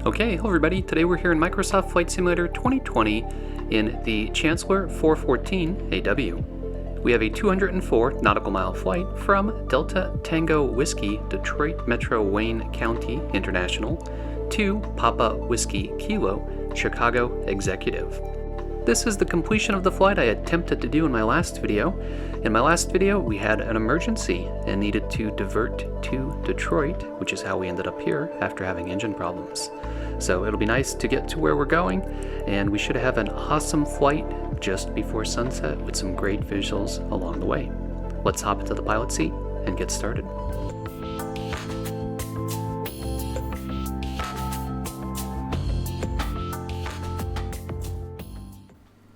Okay, hello everybody. Today we're here in Microsoft Flight Simulator 2020 in the Chancellor 414 AW. We have a 204 nautical mile flight from Delta Tango Whiskey, Detroit Metro Wayne County International to Papa Whiskey Kilo, Chicago Executive. This is the completion of the flight I attempted to do in my last video. In my last video, we had an emergency and needed to divert to Detroit, which is how we ended up here after having engine problems. So it'll be nice to get to where we're going, and we should have an awesome flight just before sunset with some great visuals along the way. Let's hop into the pilot seat and get started.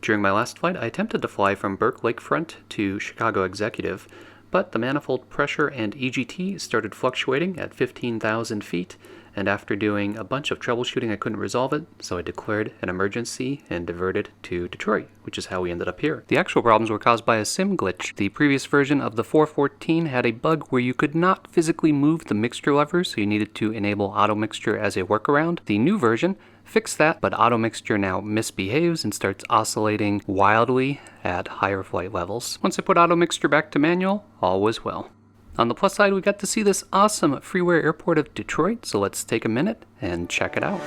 During my last flight, I attempted to fly from Burke Lakefront to Chicago Executive, but the manifold pressure and EGT started fluctuating at 15,000 feet, and after doing a bunch of troubleshooting, I couldn't resolve it, so I declared an emergency and diverted to Detroit, which is how we ended up here. The actual problems were caused by a sim glitch. The previous version of the 414 had a bug where you could not physically move the mixture levers, so you needed to enable auto mixture as a workaround. The new version fixed that, but auto mixture now misbehaves and starts oscillating wildly at higher flight levels. Once I put auto mixture back to manual, all was well. On the plus side, we got to see this awesome freeware airport of Detroit, so let's take a minute and check it out.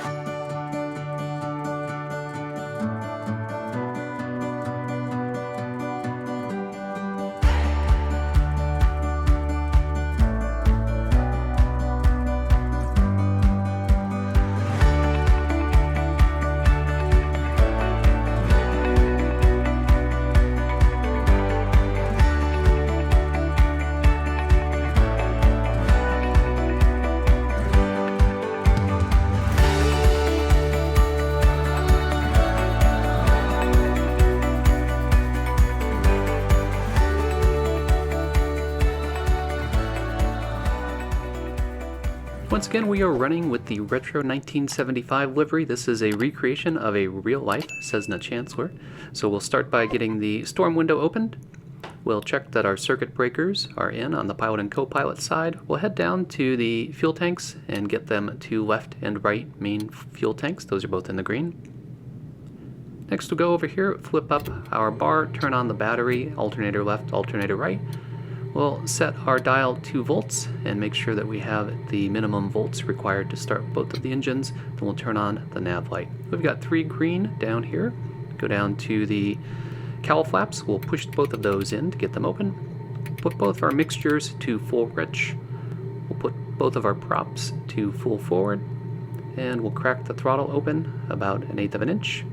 Once again, we are running with the Retro 1975 livery. This is a recreation of a real-life Cessna Chancellor. So we'll start by getting the storm window opened. We'll check that our circuit breakers are in on the pilot and co-pilot side. We'll head down to the fuel tanks and get them to left and right main fuel tanks. Those are both in the green. Next we'll go over here, flip up our bar, turn on the battery, alternator left, alternator right. We'll set our dial 2 volts and make sure that we have the minimum volts required to start both of the engines. Then we'll turn on the nav light. We've got 3 green down here. Go down to the cowl flaps. We'll push both of those in to get them open. Put both of our mixtures to full rich. We'll put both of our props to full forward. And we'll crack the throttle open about 1/8 of an inch.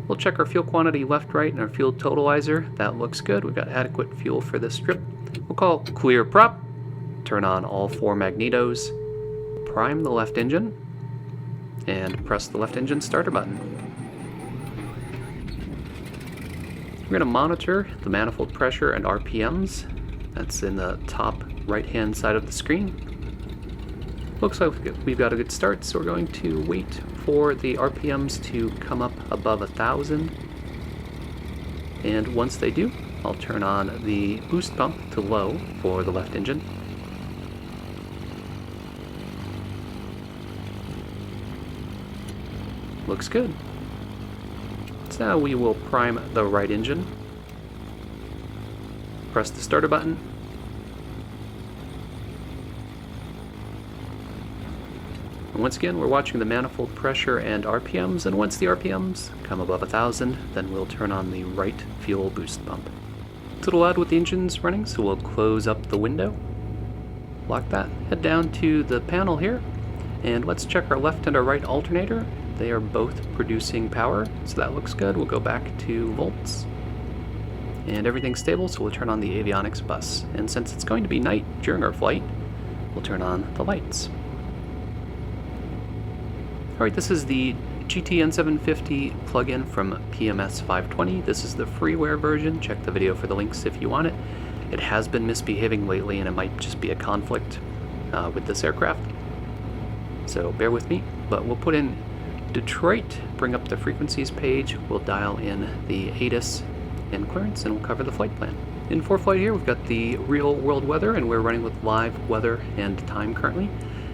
We'll check our fuel quantity left, right, and our fuel totalizer. That looks good. We've got adequate fuel for this trip. We'll call clear prop, turn on all 4 magnetos, prime the left engine, and press the left engine starter button. We're going to monitor the manifold pressure and RPMs. That's in the top right-hand side of the screen. Looks like we've got a good start, so we're going to wait for the RPMs to come up above 1,000. And once they do, I'll turn on the boost pump to low for the left engine. Looks good. So now we will prime the right engine. Press the starter button. And once again, we're watching the manifold pressure and RPMs, and once the RPMs come above 1,000, then we'll turn on the right fuel boost pump. It's a little loud with the engines running, so we'll close up the window, lock that, head down to the panel here, and let's check our left and our right alternator. They are both producing power, so that looks good. We'll go back to volts, and everything's stable, so we'll turn on the avionics bus. And since it's going to be night during our flight, we'll turn on the lights. Alright, this is the GTN750 plugin from PMS 520. This is the freeware version. Check the video for the links if you want it. It has been misbehaving lately, and it might just be a conflict with this aircraft. So bear with me, but we'll put in Detroit, bring up the frequencies page, we'll dial in the ATIS and clearance, and we'll cover the flight plan. In Foreflight here, we've got the real world weather, and we're running with live weather and time currently.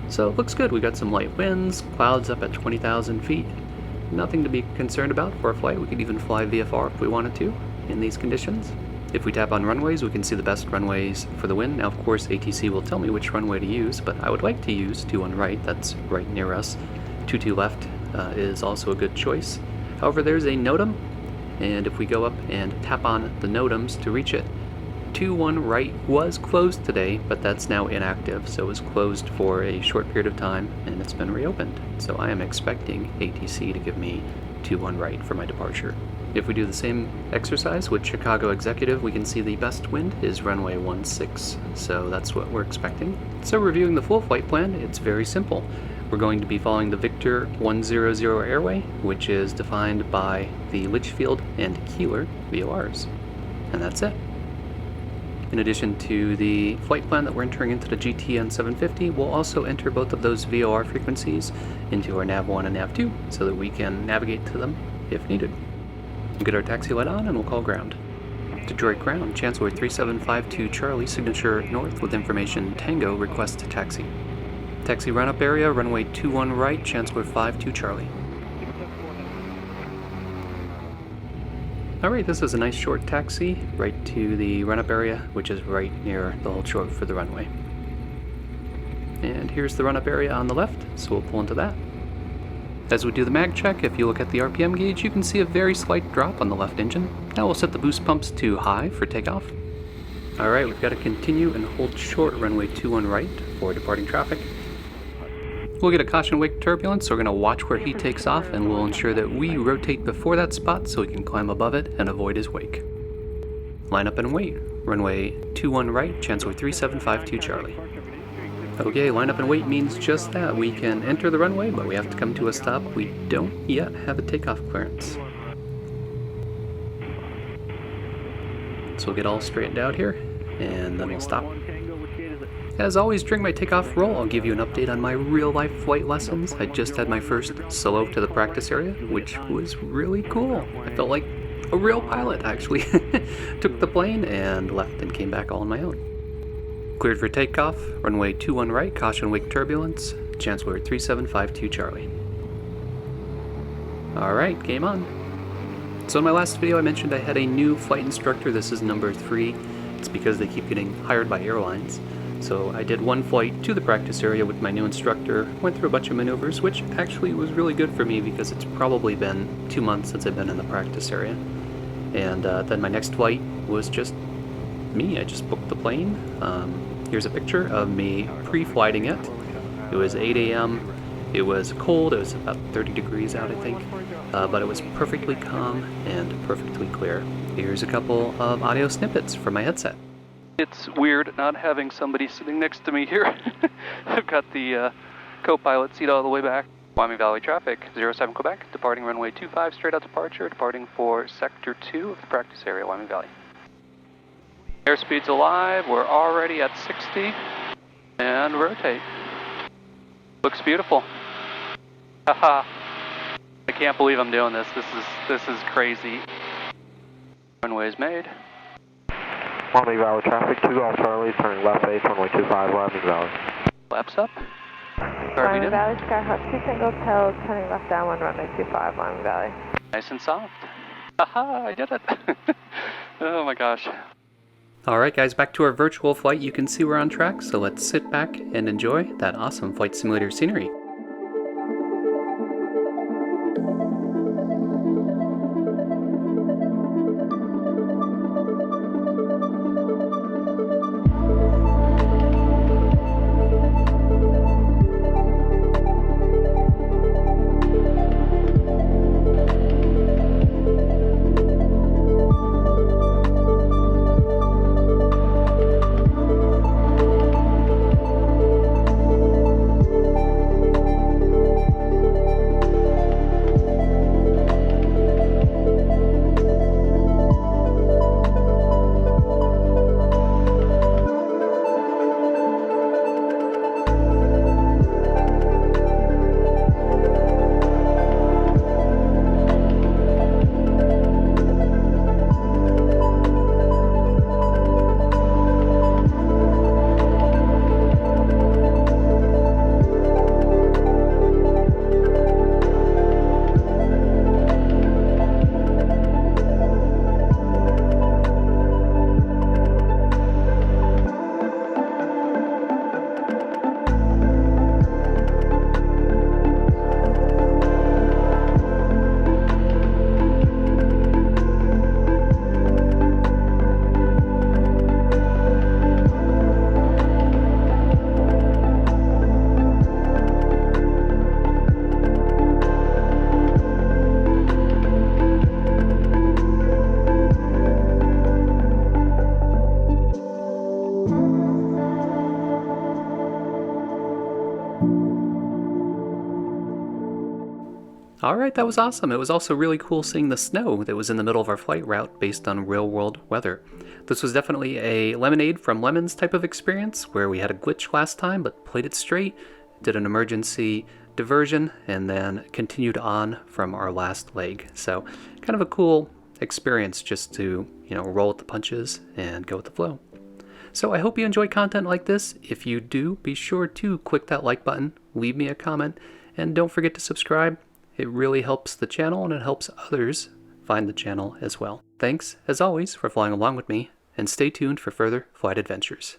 So it looks good. We got some light winds, clouds up at 20,000 feet. Nothing to be concerned about for a flight. We could even fly VFR if we wanted to in these conditions. If we tap on runways, we can see the best runways for the wind. Now, of course, ATC will tell me which runway to use, but I would like to use 21 right. That's right near us. 22 left is also a good choice. However, there's a NOTAM, and if we go up and tap on the NOTAMs to reach it, 21 right was closed today, but that's now inactive, so it was closed for a short period of time, and it's been reopened. So I am expecting ATC to give me 21 right for my departure. If we do the same exercise with Chicago Executive, we can see the best wind is runway 16, so that's what we're expecting. So reviewing the full flight plan, it's very simple. We're going to be following the Victor 100 airway, which is defined by the Litchfield and Keeler VORs, and that's it. In addition to the flight plan that we're entering into the GTN 750, we'll also enter both of those VOR frequencies into our nav1 and nav2 so that we can navigate to them if needed. We'll get our taxi light on and we'll call ground. Detroit ground, Chancellor 3752 Charlie, signature north with information Tango, request to taxi. Taxi run-up area, runway 21 right, Chancellor 52 Charlie. Alright, this is a nice short taxi right to the run-up area, which is right near the hold short for the runway. And here's the run-up area on the left, so we'll pull into that. As we do the mag check, if you look at the RPM gauge, you can see a very slight drop on the left engine. Now we'll set the boost pumps to high for takeoff. Alright, we've got to continue and hold short runway 21 right for departing traffic. We'll get a caution wake turbulence, so we're going to watch where he takes off, and we'll ensure that we rotate before that spot so we can climb above it and avoid his wake. Line up and wait. Runway 21 right, Chancellor 3752 Charlie. Okay, line up and wait means just that. We can enter the runway, but we have to come to a stop. We don't yet have a takeoff clearance. So we'll get all straightened out here, and then we'll stop. As always, during my takeoff roll, I'll give you an update on my real-life flight lessons. I just had my first solo to the practice area, which was really cool. I felt like a real pilot, actually. Took the plane and left and came back all on my own. Cleared for takeoff, runway 21 right, caution wake turbulence, Chancellor 3752 Charlie. Alright, game on. So in my last video I mentioned I had a new flight instructor. This is number 3. It's because they keep getting hired by airlines. So I did one flight to the practice area with my new instructor, went through a bunch of maneuvers, which actually was really good for me because it's probably been 2 months since I've been in the practice area. And then my next flight was just me. I just booked the plane. Here's a picture of me pre-flighting it. It was 8 a.m. It was cold. It was about 30 degrees out, I think. But it was perfectly calm and perfectly clear. Here's a couple of audio snippets from my headset. It's weird not having somebody sitting next to me here. I've got the co-pilot seat all the way back. Wyoming Valley traffic, 07 Quebec, departing runway 25, straight out departure, departing for sector 2 of the practice area, Wyoming Valley. Airspeed's alive, we're already at 60, and rotate. Looks beautiful. Haha. I can't believe I'm doing this. This is crazy. Runway is made. Wyoming Valley traffic, 2 Golf Charlie, turning left base, runway 25, Wyoming Valley. Flaps up. Wyoming Valley, Skyhawk 2 single tail, turning left downwind, runway 25, Wyoming Valley. Nice and soft. Haha, I did it. Oh my gosh. Alright guys, back to our virtual flight. You can see we're on track, so let's sit back and enjoy that awesome flight simulator scenery. Alright, that was awesome. It was also really cool seeing the snow that was in the middle of our flight route based on real world weather. This was definitely a lemonade from lemons type of experience where we had a glitch last time but played it straight, did an emergency diversion, and then continued on from our last leg. So kind of a cool experience just to, roll with the punches and go with the flow. So I hope you enjoy content like this. If you do, be sure to click that like button, leave me a comment, and don't forget to subscribe. It really helps the channel and it helps others find the channel as well. Thanks, as always, for flying along with me, and stay tuned for further flight adventures.